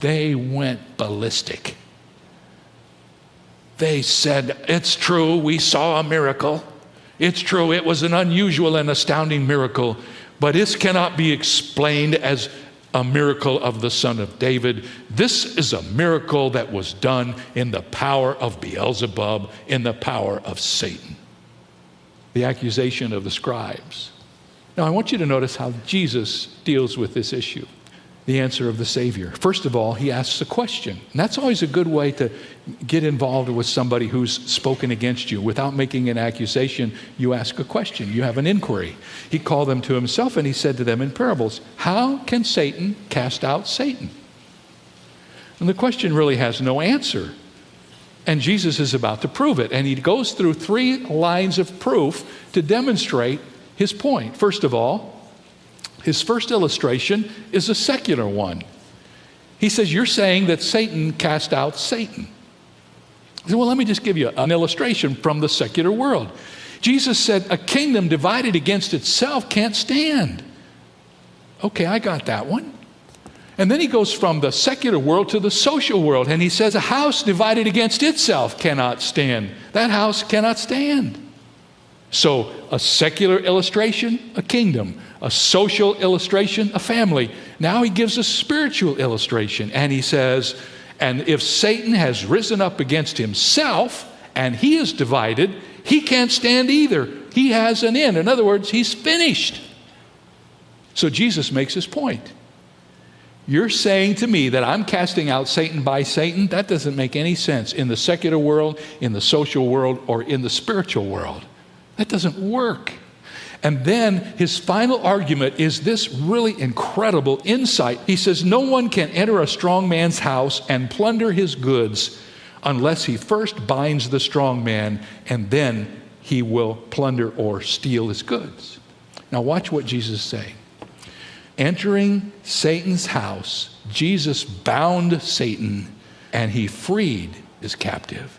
They went ballistic. They said, it's true, we saw a miracle. It's true, it was an unusual and astounding miracle, but this cannot be explained as a miracle of the Son of David. This is a miracle that was done in the power of Beelzebub, in the power of Satan. The accusation of the scribes. Now, I want you to notice how Jesus deals with this issue. The answer of the Savior. First of all, he asks a question. And that's always a good way to get involved with somebody who's spoken against you. Without making an accusation, you ask a question. You have an inquiry. He called them to himself and he said to them in parables, how can Satan cast out Satan? And the question really has no answer. And Jesus is about to prove it. And he goes through 3 lines of proof to demonstrate his point. First of all, his first illustration is a secular one. He says, you're saying that Satan cast out Satan. I said, well, let me just give you an illustration from the secular world. Jesus said, a kingdom divided against itself can't stand. Okay, I got that one. And then he goes from the secular world to the social world, and he says, a house divided against itself cannot stand. That house cannot stand. So a secular illustration, a kingdom. A social illustration, a family. Now he gives a spiritual illustration, and he says, and if Satan has risen up against himself and he is divided, he can't stand either. He has an end. In other words, he's finished. So Jesus makes his point. You're saying to me that I'm casting out Satan by Satan? That doesn't make any sense in the secular world, in the social world, or in the spiritual world. That doesn't work. And then his final argument is this really incredible insight. He says, no one can enter a strong man's house and plunder his goods unless he first binds the strong man, and then he will plunder or steal his goods. Now watch what Jesus is saying. Entering Satan's house, Jesus bound Satan and he freed his captive.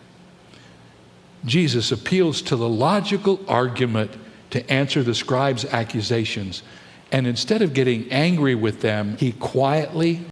Jesus appeals to the logical argument to answer the scribes' accusations. And instead of getting angry with them, he quietly